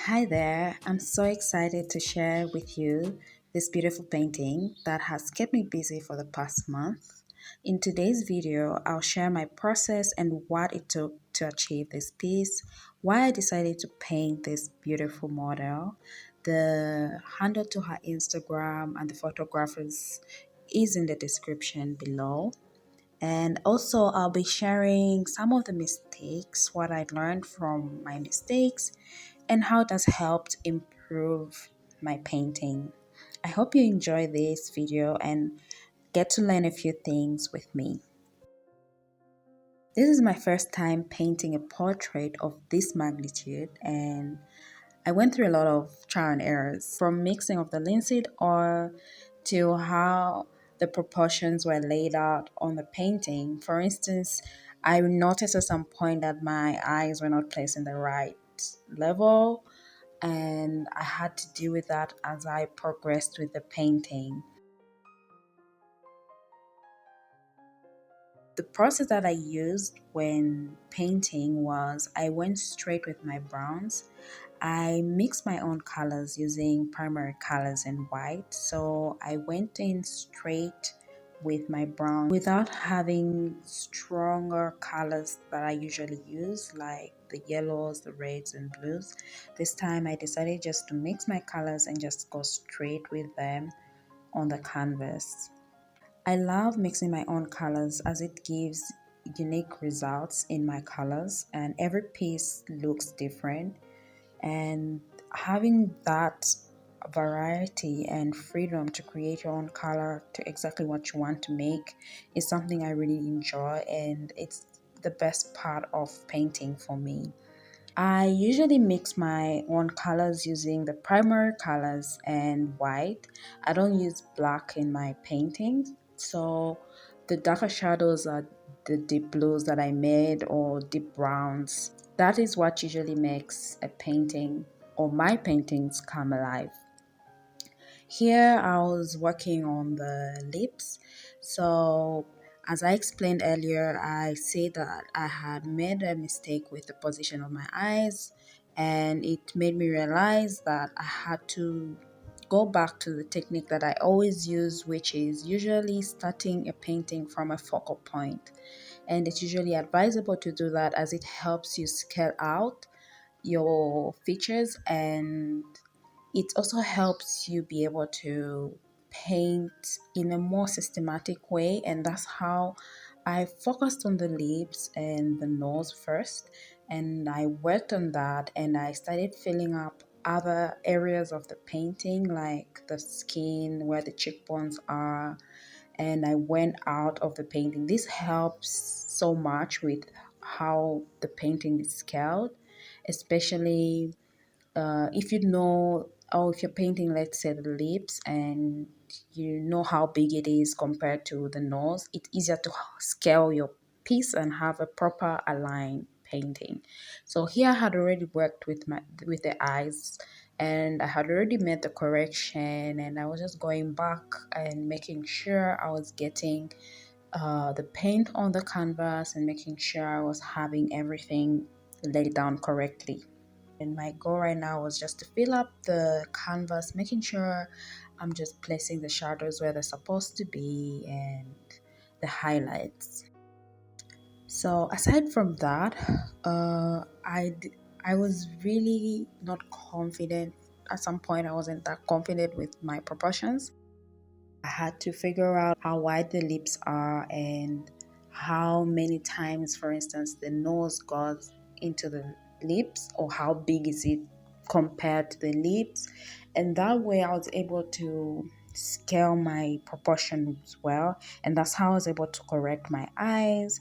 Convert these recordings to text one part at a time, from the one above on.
Hi there, I'm so excited to share with you this beautiful painting that has kept me busy for the past month. In today's video, I'll share my process and what it took to achieve this piece, why I decided to paint this beautiful model. The handle to her Instagram and the photographers is in the description below. And also, I'll be sharing some of the mistakes, what I learned from my mistakes, and how it has helped improve my painting. I hope you enjoy this video and get to learn a few things with me. This is my first time painting a portrait of this magnitude, and I went through a lot of trial and errors from mixing of the linseed oil to how the proportions were laid out on the painting. For instance, I noticed at some point that my eyes were not placed in the right level, and I had to deal with that as I progressed with the painting. The process that I used when painting was I went straight with my browns. I mixed my own colors using primary colors and white. So I went in straight with my brown without having stronger colors that I usually use, like the yellows, the reds, and blues. This time I decided just to mix my colors and just go straight with them on the canvas. I love mixing my own colors as it gives unique results in my colors, and every piece looks different. And having that variety and freedom to create your own color to exactly what you want to make is something I really enjoy, and it's the best part of painting for me. I usually mix my own colors using the primary colors and white. I don't use black in my paintings, so the darker shadows are the deep blues that I made or deep browns. That is what usually makes a painting or my paintings come alive. Here I was working on the lips. So as I explained earlier, I said that I had made a mistake with the position of my eyes, and it made me realize that I had to go back to the technique that I always use, which is usually starting a painting from a focal point. And it's usually advisable to do that as it helps you scale out your features, and it also helps you be able to paint in a more systematic way. And that's how I focused on the lips and the nose first, and I worked on that, and I started filling up other areas of the painting like the skin where the cheekbones are, and I went out of the painting. This helps so much with how the painting is scaled, especially if you know, or if you're painting, let's say, the lips, and you know how big it is compared to the nose, it's easier to scale your piece and have a proper aligned painting. So here I had already worked with the eyes, and I had already made the correction, and I was just going back and making sure I was getting the paint on the canvas and making sure I was having everything laid down correctly. And my goal right now was just to fill up the canvas, making sure I'm just placing the shadows where they're supposed to be and the highlights. So aside from that, I was really not confident. At some point, I wasn't that confident with my proportions. I had to figure out how wide the lips are and how many times, for instance, the nose goes into the lips, or how big is it compared to the lips. And that way I was able to scale my proportions well, and that's how I was able to correct my eyes.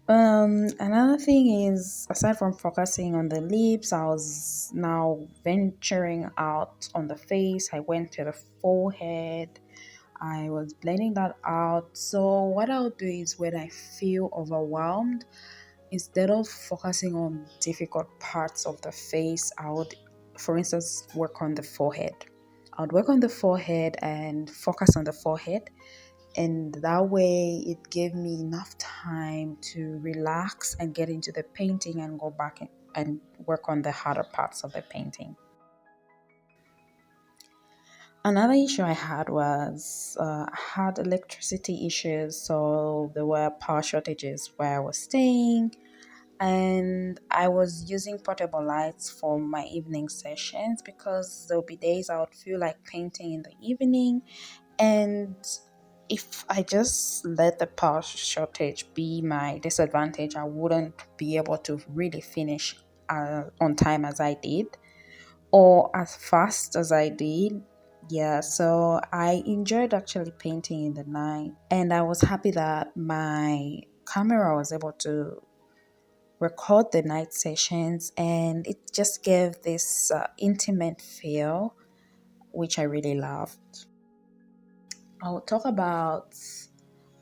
Another thing is, aside from focusing on the lips, I was now venturing out on the face. I went to the forehead. I was blending that out. So what I'll do is, when I feel overwhelmed, instead of focusing on difficult parts of the face, I would, for instance, work on the forehead. I would work on the forehead and focus on the forehead, and that way it gave me enough time to relax and get into the painting and go back and work on the harder parts of the painting. Another issue I had was I had electricity issues, so there were power shortages where I was staying, and I was using portable lights for my evening sessions because there'll be days I would feel like painting in the evening, and if I just let the power shortage be my disadvantage, I wouldn't be able to really finish on time as I did or as fast as I did. Yeah, so I enjoyed actually painting in the night, and I was happy that my camera was able to record the night sessions, and it just gave this intimate feel, which I really loved. I'll talk about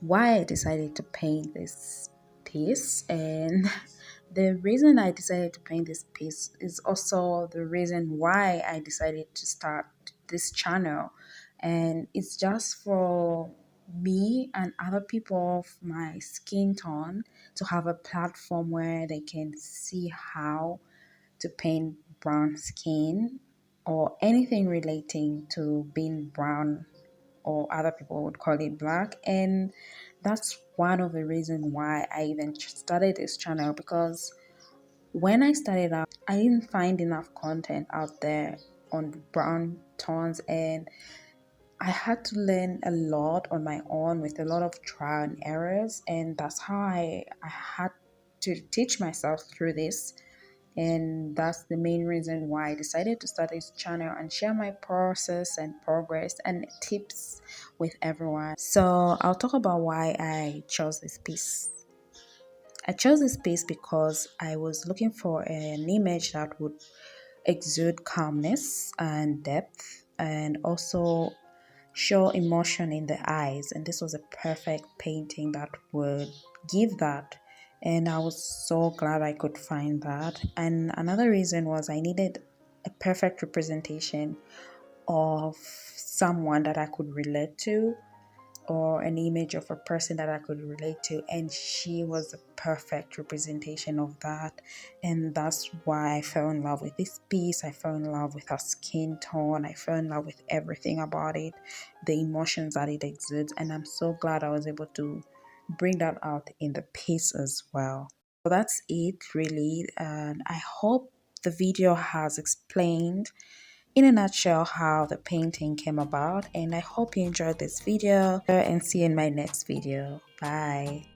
why I decided to paint this piece, and the reason I decided to paint this piece is also the reason why I decided to start this channel. And it's just for me and other people of my skin tone to have a platform where they can see how to paint brown skin or anything relating to being brown, or other people would call it black. And that's one of the reasons why I even started this channel, because when I started out, I didn't find enough content out there on brown tones, and I had to learn a lot on my own with a lot of trial and errors. And that's how I had to teach myself through this. And that's the main reason why I decided to start this channel and share my process and progress and tips with everyone. So I'll talk about why I chose this piece. I chose this piece because I was looking for an image that would exude calmness and depth, and also show emotion in the eyes. And this was a perfect painting that would give that. And I was so glad I could find that. And another reason was I needed a perfect representation of someone that I could relate to, or an image of a person that I could relate to, and she was the perfect representation of that. And that's why I fell in love with this piece. I fell in love with her skin tone. I fell in love with everything about it, the emotions that it exudes, and I'm so glad I was able to bring that out in the piece as well. So that's it really, and I hope the video has explained in a nutshell how the painting came about, and I hope you enjoyed this video, and see you in my next video. Bye.